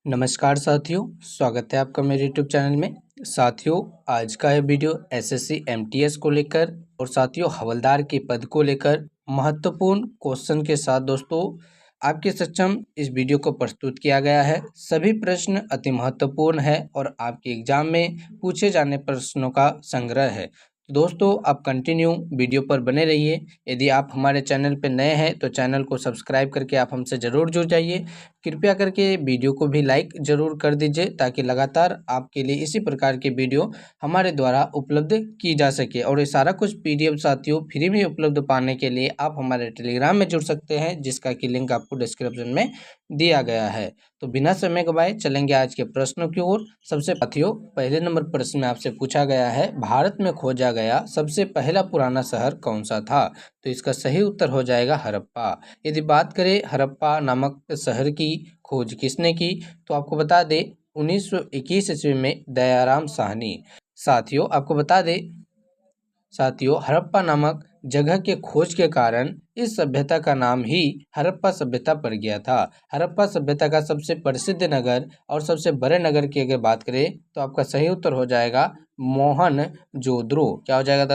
नमस्कार साथियों, स्वागत है आपका मेरे यूट्यूब चैनल में। साथियों, आज का यह वीडियो एसएससी एमटीएस को लेकर और साथियों हवलदार के पद को लेकर महत्वपूर्ण क्वेश्चन के साथ दोस्तों आपके सक्षम इस वीडियो को प्रस्तुत किया गया है। सभी प्रश्न अति महत्वपूर्ण है और आपके एग्जाम में पूछे जाने प्रश्नों का संग्रह है। दोस्तों, आप कंटिन्यू वीडियो पर बने रहिए। यदि आप हमारे चैनल पर नए हैं तो चैनल को सब्सक्राइब करके आप हमसे ज़रूर जुड़ जाइए। कृपया करके वीडियो को भी लाइक ज़रूर कर दीजिए ताकि लगातार आपके लिए इसी प्रकार की वीडियो हमारे द्वारा उपलब्ध की जा सके। और ये सारा कुछ पीडीएफ साथियों फ्री में उपलब्ध पाने के लिए आप हमारे टेलीग्राम में जुड़ सकते हैं, जिसका कि लिंक आपको डिस्क्रिप्शन में दिया गया है। तो बिना समय गवाए चलेंगे आज के प्रश्नों की ओर। सबसे साथियों, पहले नंबर प्रश्न में आपसे पूछा गया है, भारत में खोजा गया सबसे पहला पुराना शहर कौन सा था? तो इसका सही उत्तर हो जाएगा हड़प्पा। यदि बात करें हड़प्पा नामक शहर की खोज किसने की, तो आपको बता दें 1921 ईस्वी में दयाराम साहनी। साथियों, आपको बता दें हड़प्पा नामक जगह के खोज के कारण इस सभ्यता का नाम ही हड़प्पा सभ्यता पड़ गया था। हड़प्पा सभ्यता का सबसे प्रसिद्ध नगर और सबसे बड़े नगर की अगर बात करें तो आपका सही उत्तर हो जाएगा मोहनजोदड़ो। क्या हो जाएगा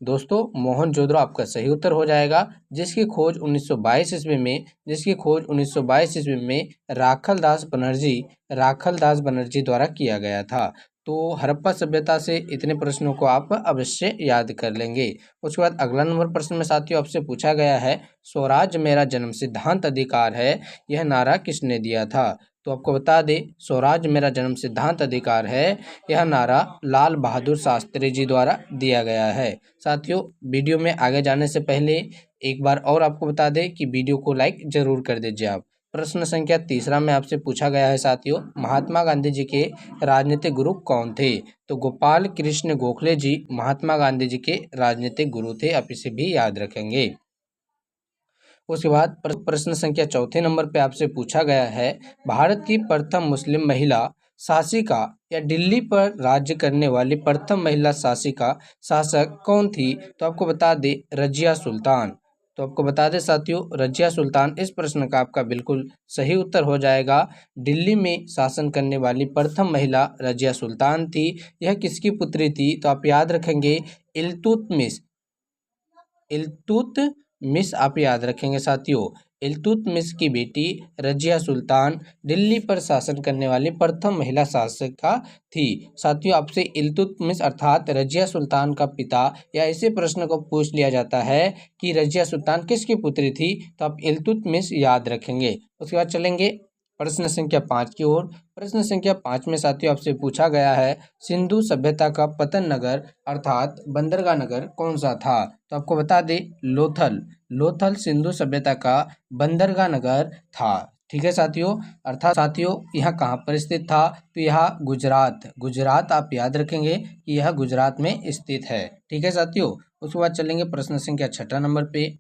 दोस्तों मोहनजोदड़ो आपका सही उत्तर हो जाएगा, जिसकी खोज 1922 ईस्वी में राखलदास बनर्जी द्वारा किया गया था। तो हड़प्पा सभ्यता से इतने प्रश्नों को आप अवश्य याद कर लेंगे। उसके बाद अगला नंबर प्रश्न में साथियों आपसे पूछा गया है, स्वराज मेरा जन्म सिद्धांत अधिकार है, यह नारा किसने दिया था? तो आपको बता दें स्वराज मेरा जन्म सिद्धांत अधिकार है, यह नारा लाल बहादुर शास्त्री जी द्वारा दिया गया है। साथियों, वीडियो में आगे जाने से पहले एक बार और आपको बता दें कि वीडियो को लाइक जरूर कर दीजिए आप। प्रश्न संख्या तीसरा में आपसे पूछा गया है साथियों, महात्मा गांधी जी के राजनीतिक गुरु कौन थे? तो गोपाल कृष्ण गोखले जी महात्मा गांधी जी के राजनीतिक गुरु थे, आप इसे भी याद रखेंगे। उसके बाद प्रश्न संख्या चौथे नंबर पे आपसे पूछा गया है, भारत की प्रथम मुस्लिम महिला शासिका या दिल्ली पर राज्य करने वाली प्रथम महिला शासक कौन थी? तो आपको बता दें रजिया सुल्तान। तो आपको बता दें साथियों रजिया सुल्तान इस प्रश्न का आपका बिल्कुल सही उत्तर हो जाएगा। दिल्ली में शासन करने वाली प्रथम महिला रजिया सुल्तान थी। यह किसकी पुत्री थी? तो आप याद रखेंगे इल्तुतमिश आप याद रखेंगे साथियों। इल्तुतमिश की बेटी रजिया सुल्तान दिल्ली पर शासन करने वाली प्रथम महिला शासिका थी। साथियों, आपसे इल्तुतमिश अर्थात रजिया सुल्तान का पिता या इसी प्रश्न को पूछ लिया जाता है कि रजिया सुल्तान किसकी पुत्री थी, तो आप इल्तुतमिश याद रखेंगे। उसके बाद चलेंगे प्रश्न संख्या 5 की ओर। प्रश्न संख्या 5 में साथियों आपसे पूछा गया है, सिंधु सभ्यता का पतन नगर अर्थात बंदरगाह नगर कौन सा था? तो आपको बता दें लोथल सिंधु सभ्यता का बंदरगाह नगर था। ठीक है साथियों, अर्थात साथियों यह कहाँ पर स्थित था? तो यह गुजरात आप याद रखेंगे कि यह गुजरात में स्थित है। ठीक है साथियों, उसके बाद चलेंगे प्रश्न संख्या 6 नंबर पे।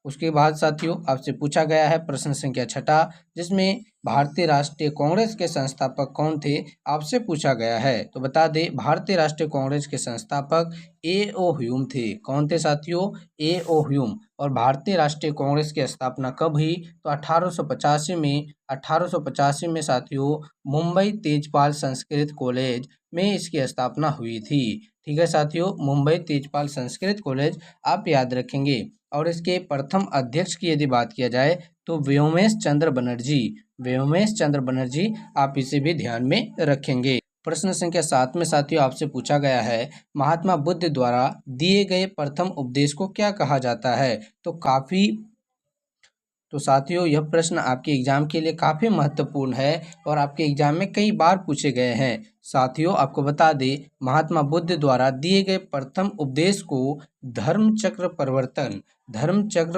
उसके बाद साथियों आपसे पूछा गया है प्रश्न संख्या 6, जिसमें भारतीय राष्ट्रीय कांग्रेस के संस्थापक कौन थे? आपसे पूछा गया है। तो बता दें भारतीय राष्ट्रीय कांग्रेस के संस्थापक ए.ओ. ह्यूम थे। कौन थे साथियों? ए.ओ. ह्यूम। और भारतीय राष्ट्रीय कांग्रेस की स्थापना कब हुई? तो 1885 में साथियों मुंबई तेजपाल संस्कृत कॉलेज में इसकी स्थापना हुई थी। ठीक है साथियों, मुंबई तेजपाल संस्कृत कॉलेज आप याद रखेंगे। और इसके प्रथम अध्यक्ष की यदि बात किया जाए तो व्योमेश चंद्र बनर्जी आप इसे भी ध्यान में रखेंगे। प्रश्न संख्या 7 में साथियों आपसे पूछा गया है, महात्मा बुद्ध द्वारा दिए गए प्रथम उपदेश को क्या कहा जाता है? तो साथियों यह प्रश्न आपके एग्जाम के लिए काफ़ी महत्वपूर्ण है और आपके एग्जाम में कई बार पूछे गए हैं। साथियों आपको बता दें महात्मा बुद्ध द्वारा दिए गए प्रथम उपदेश को धर्म चक्र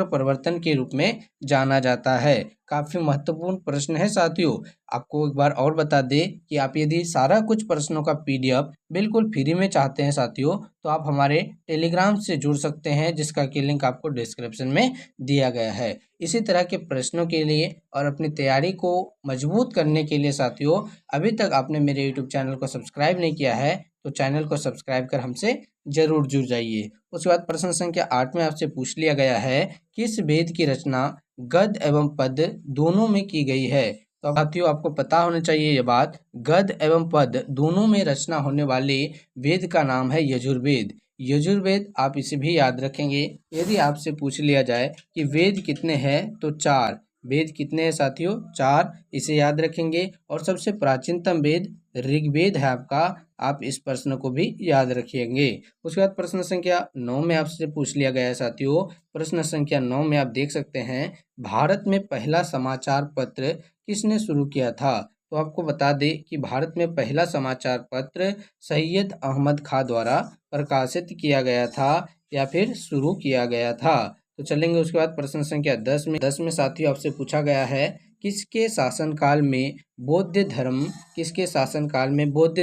परिवर्तन के रूप में जाना जाता है। काफ़ी महत्वपूर्ण प्रश्न है साथियों। आपको एक बार और बता दें कि आप यदि सारा कुछ प्रश्नों का पीडीएफ बिल्कुल फ्री में चाहते हैं साथियों, तो आप हमारे टेलीग्राम से जुड़ सकते हैं, जिसका कि लिंक आपको डिस्क्रिप्शन में दिया गया है। इसी तरह के प्रश्नों के लिए और अपनी तैयारी को मजबूत करने के लिए साथियों, अभी तक आपने मेरे यूट्यूब चैनल को सब्सक्राइब नहीं किया है तो चैनल को सब्सक्राइब कर हमसे जरूर जुड़ जाइए। उसके बाद प्रश्न संख्या 8 में आपसे पूछ लिया गया है, किस वेद की रचना गद्य एवं पद्य दोनों में की गई है? तो साथियों आपको पता होना चाहिए ये बात, गद्य एवं पद्य दोनों में रचना होने वाले वेद का नाम है यजुर्वेद। यजुर्वेद आप इसे भी याद रखेंगे। यदि आपसे पूछ लिया जाए कि वेद कितने हैं तो 4। वेद कितने हैं साथियों? 4, इसे याद रखेंगे। और सबसे प्राचीनतम वेद ऋग्वेद है आपका, आप इस प्रश्न को भी याद रखेंगे। उसके बाद प्रश्न संख्या 9 में आपसे पूछ लिया गया है साथियों। प्रश्न संख्या 9 में आप देख सकते हैं, भारत में पहला समाचार पत्र किसने शुरू किया था? तो आपको बता दें कि भारत में पहला समाचार पत्र सैयद अहमद खां द्वारा प्रकाशित किया गया था या फिर शुरू किया गया था। तो चलेंगे उसके बाद प्रश्न संख्या 10 में साथियों आपसे पूछा गया है, किसके शासनकाल में बौद्ध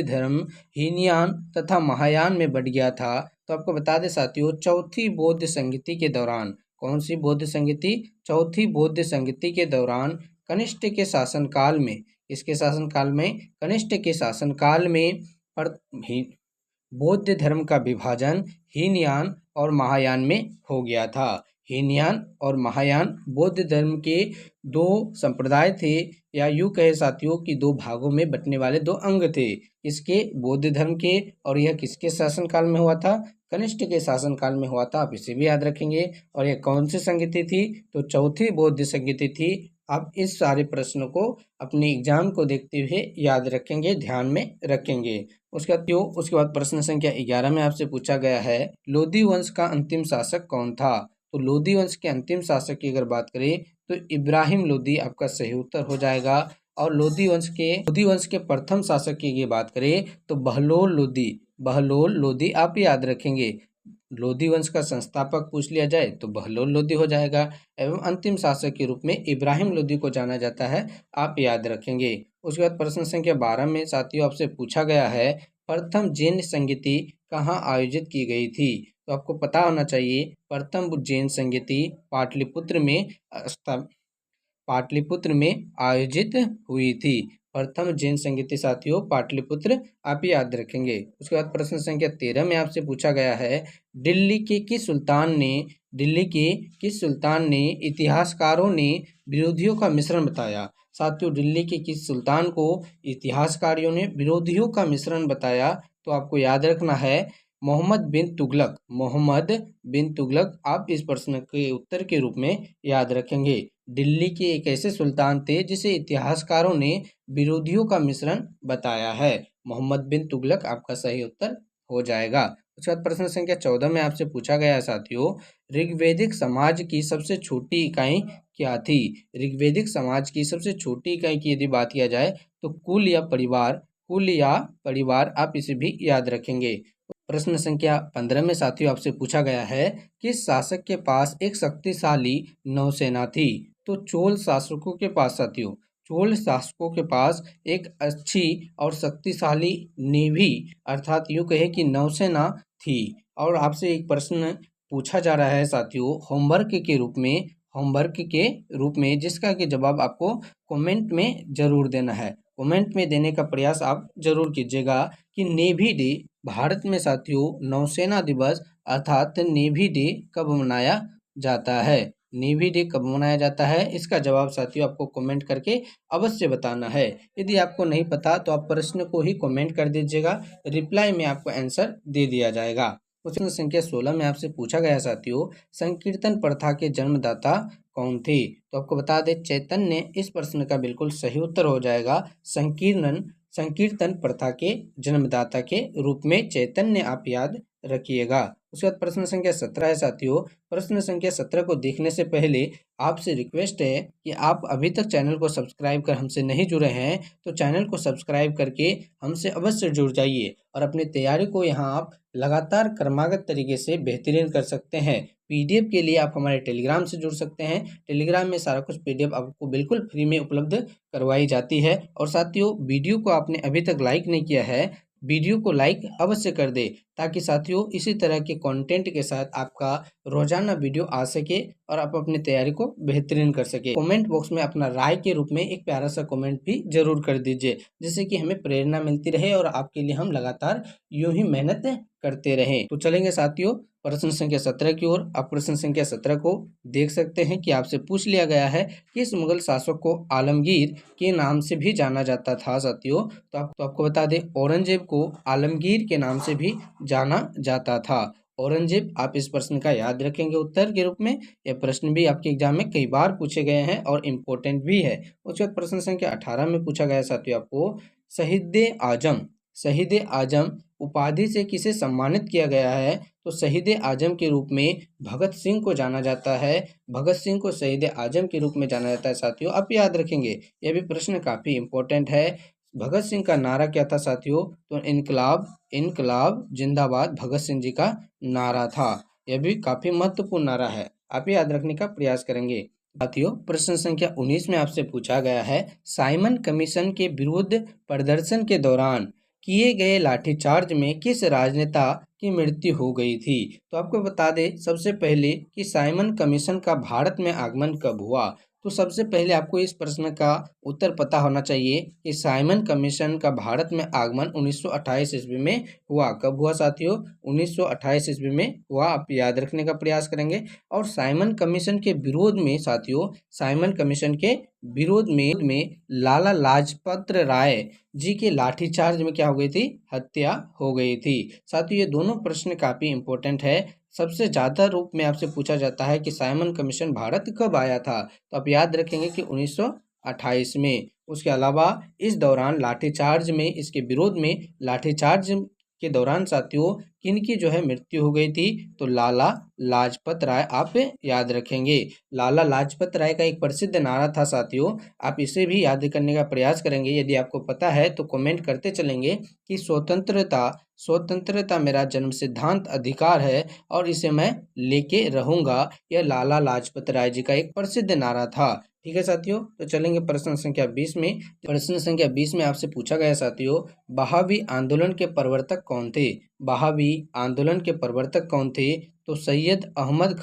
धर्म हीनयान तथा महायान में बढ़ गया था? तो आपको बता दें साथियों, चौथी बौद्ध संगति के दौरान। कौन सी बौद्ध संगति? चौथी बौद्ध संगति के दौरान कनिष्ठ के शासनकाल में। इसके शासनकाल में, कनिष्ठ के शासनकाल में बौद्ध धर्म का विभाजन हीनयान और महायान में हो गया था। हीनयान और महायान बौद्ध धर्म के दो संप्रदाय थे, या यूं कहे साथियों कि दो भागों में बंटने वाले दो अंग थे। इसके बौद्ध धर्म के, और यह किसके शासनकाल में हुआ था? कनिष्ठ के शासनकाल में हुआ था, आप इसे भी याद रखेंगे। और यह कौन सी संगति थी? तो चौथी बौद्ध संगति थी। आप इस सारे प्रश्नों को अपने एग्जाम को देखते हुए याद रखेंगे, ध्यान में रखेंगे। उसके बाद प्रश्न संख्या 11 में आपसे पूछा गया है, लोदी वंश का अंतिम शासक कौन था? तो लोदी वंश के अंतिम शासक की अगर बात करें तो इब्राहिम लोदी आपका सही उत्तर हो जाएगा। और लोदी वंश के प्रथम शासक की ये बात करें तो बहलोल लोदी आप याद रखेंगे। लोदी वंश का संस्थापक पूछ लिया जाए तो बहलोल लोदी हो जाएगा, एवं अंतिम शासक के रूप में इब्राहिम लोदी को जाना जाता है, आप याद रखेंगे। उसके बाद प्रश्न संख्या 12 में साथियों आपसे पूछा गया है, प्रथम जैन संगीति कहाँ आयोजित की गई थी? तो आपको पता होना चाहिए, प्रथम जैन संगीति पाटलिपुत्र में आयोजित हुई थी। प्रथम जैन संगीति साथियों पाटलिपुत्र, आप याद रखेंगे। उसके बाद प्रश्न संख्या 13 में आपसे पूछा गया है, दिल्ली के किस सुल्तान ने इतिहासकारों ने विरोधियों का मिश्रण बताया? साथियों दिल्ली के किस सुल्तान को इतिहासकारियों ने विरोधियों का मिश्रण बताया? तो आपको याद रखना है मोहम्मद बिन तुगलक, आप इस प्रश्न के उत्तर के रूप में याद रखेंगे। दिल्ली के एक ऐसे सुल्तान थे जिसे इतिहासकारों ने विरोधियों का मिश्रण बताया है। मोहम्मद बिन तुगलक आपका सही उत्तर हो जाएगा। उसके बाद प्रश्न संख्या 14 में आपसे पूछा गया है साथियों, ऋग्वैदिक समाज की सबसे छोटी इकाई क्या थी? ऋग्वैदिक समाज की सबसे छोटी इकाई की यदि बात किया जाए तो कुल या परिवार, आप इसे भी याद रखेंगे। प्रश्न संख्या 15 में साथियों आपसे पूछा गया है, किस शासक के पास एक शक्तिशाली नौसेना थी? तो चोल शासकों के पास एक अच्छी और शक्तिशाली नेवी, अर्थात यूं कहे कि नौसेना थी। और आपसे एक प्रश्न पूछा जा रहा है साथियों होमवर्क के रूप में जिसका कि जवाब आपको कमेंट में जरूर देना है। कमेंट में देने का प्रयास आप जरूर कीजिएगा कि नेवी डे भारत में साथियों नौसेना दिवस अर्थात नेवी डे कब मनाया जाता है? नेवी डे कब मनाया जाता है, इसका जवाब साथियों आपको कमेंट करके अवश्य बताना है। यदि आपको नहीं पता तो आप प्रश्न को ही कमेंट कर दीजिएगा, रिप्लाई में आपको आंसर दे दिया जाएगा। प्रश्न संख्या 16 में आपसे पूछा गया साथियों, संकीर्तन प्रथा के जन्मदाता कौन थे? तो आपको बता दें चैतन्य इस प्रश्न का बिल्कुल सही उत्तर हो जाएगा। संकीर्तन प्रथा के जन्मदाता के रूप में चैतन्य आप याद रखिएगा। उसके बाद प्रश्न संख्या 17 है साथियों। प्रश्न संख्या 17 को देखने से पहले आपसे रिक्वेस्ट है कि आप अभी तक चैनल को सब्सक्राइब कर हमसे नहीं जुड़े हैं तो चैनल को सब्सक्राइब करके हमसे अवश्य जुड़ जाइए और अपनी तैयारी को यहाँ आप लगातार क्रमागत तरीके से बेहतरीन कर सकते हैं। पीडीएफ के लिए आप हमारे टेलीग्राम से जुड़ सकते हैं। टेलीग्राम में सारा कुछ पीडीएफ आपको बिल्कुल फ्री में उपलब्ध करवाई जाती है। और साथियों वीडियो को आपने अभी तक लाइक नहीं किया है, वीडियो को लाइक अवश्य कर दे ताकि साथियों इसी तरह के कंटेंट के साथ आपका रोजाना वीडियो आ सके और आप अपनी तैयारी को बेहतरीन कर सके। कमेंट बॉक्स में अपना राय के रूप में एक प्यारा सा कमेंट भी जरूर कर दीजिए, जिससे कि हमें प्रेरणा मिलती रहे और आपके लिए हम लगातार यूं ही मेहनत करते रहें। तो चलेंगे साथियों प्रश्न संख्या 17 की ओर। आप प्रश्न संख्या 17 को देख सकते हैं कि आपसे पूछ लिया गया है कि इस मुगल शासक को आलमगीर के नाम से भी जाना जाता था साथियों। तो आपको बता दें औरंगजेब को आलमगीर के नाम से भी जाना जाता था। औरंगजेब, आप इस प्रश्न का याद रखेंगे उत्तर के रूप में। यह प्रश्न भी आपके एग्जाम में कई बार पूछे गए हैं और इम्पोर्टेंट भी है। उसके बाद प्रश्न संख्या 18 में पूछा गया साथियों आपको शहीद आजम उपाधि से किसे सम्मानित किया गया है। तो शहीद आजम के रूप में भगत सिंह को जाना जाता है। भगत सिंह को शहीद आजम के रूप में जाना जाता है साथियों, आप याद रखेंगे। यह भी प्रश्न काफी इंपॉर्टेंट है। भगत सिंह का नारा क्या था साथियों। तो इनकलाब जिंदाबाद भगत सिंह जी का नारा था। यह भी काफी महत्वपूर्ण नारा है, आप याद रखने का प्रयास करेंगे। साथियों प्रश्न संख्या 19 में आपसे पूछा गया है साइमन कमीशन के विरुद्ध प्रदर्शन के दौरान किए गए लाठीचार्ज में किस राजनेता की मृत्यु हो गई थी। तो आपको बता दें सबसे पहले कि साइमन कमीशन का भारत में आगमन कब हुआ। तो सबसे पहले आपको इस प्रश्न का उत्तर पता होना चाहिए कि साइमन कमीशन का भारत में आगमन 1928 ईस्वी में हुआ। कब हुआ साथियों। 1928 ईस्वी में हुआ, आप याद रखने का प्रयास करेंगे। और साइमन कमीशन के विरोध में साथियों, साइमन कमीशन के विरोध में लाला लाजपत राय जी के लाठीचार्ज में क्या हो गई थी, हत्या हो गई थी। साथियों ये दोनों प्रश्न काफी इंपॉर्टेंट है। सबसे ज्यादा रूप में आपसे पूछा जाता है कि साइमन कमीशन भारत कब आया था। तो आप याद रखेंगे कि 1928 में। उसके अलावा इस दौरान लाठीचार्ज में, इसके विरोध में लाठीचार्ज के दौरान साथियों किनकी जो है मृत्यु हो गई थी। तो लाला लाजपत राय, आप याद रखेंगे। लाला लाजपत राय का एक प्रसिद्ध नारा था साथियों, आप इसे भी याद करने का प्रयास करेंगे। यदि आपको पता है तो कमेंट करते चलेंगे कि स्वतंत्रता मेरा जन्म सिद्धांत अधिकार है और इसे मैं लेके रहूंगा। यह लाला लाजपत राय जी का एक प्रसिद्ध नारा था। ठीक है साथियों, तो चलेंगे प्रश्न संख्या 20 में। प्रश्न संख्या 20 में आपसे पूछा गया साथियों बहावी आंदोलन के प्रवर्तक कौन थे। बहावी आंदोलन के प्रवर्तक कौन थे। तो सैयद अहमद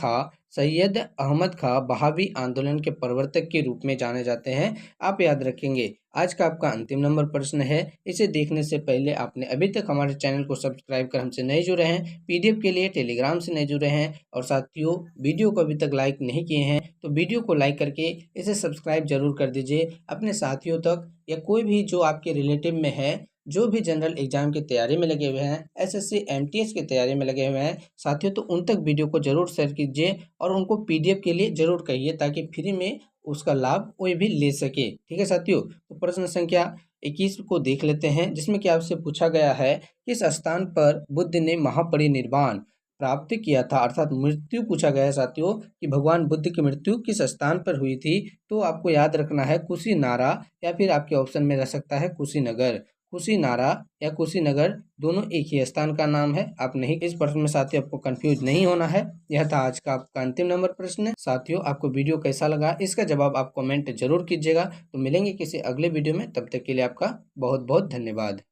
खां बहावी आंदोलन के प्रवर्तक के रूप में जाने जाते हैं, आप याद रखेंगे। आज का आपका अंतिम नंबर प्रश्न है। इसे देखने से पहले आपने अभी तक हमारे चैनल को सब्सक्राइब कर हमसे नहीं जुड़े हैं, पीडीएफ के लिए टेलीग्राम से नहीं जुड़े हैं और साथियों वीडियो को अभी तक लाइक नहीं किए हैं तो वीडियो को लाइक करके इसे सब्सक्राइब जरूर कर दीजिए। अपने साथियों तक या कोई भी जो आपके रिलेटिव में है, जो भी जनरल एग्जाम की तैयारी में लगे हुए हैं, एसएससी एमटीएस की तैयारी में लगे हुए हैं साथियों, तो उन तक वीडियो को जरूर शेयर कीजिए और उनको पीडीएफ के लिए जरूर कहिए ताकि फ्री में उसका लाभ कोई भी ले सके। ठीक है साथियों, तो प्रश्न संख्या 21 को देख लेते हैं, जिसमें कि आपसे पूछा गया है किस स्थान पर बुद्ध ने महापरिनिर्वाण प्राप्त किया था, अर्थात मृत्यु पूछा गया है साथियों कि भगवान बुद्ध की मृत्यु किस स्थान पर हुई थी। तो आपको याद रखना है कुशीनारा या फिर आपके ऑप्शन में रह सकता है कुशीनगर। कुशीनारा या कुशीनगर दोनों एक ही स्थान का नाम है। आप नहीं, इस प्रश्न में साथियों आपको कंफ्यूज नहीं होना है। यह था आज का आपका अंतिम नंबर प्रश्न। साथियों आपको वीडियो कैसा लगा इसका जवाब आप कमेंट जरूर कीजिएगा। तो मिलेंगे किसी अगले वीडियो में, तब तक के लिए आपका बहुत बहुत धन्यवाद।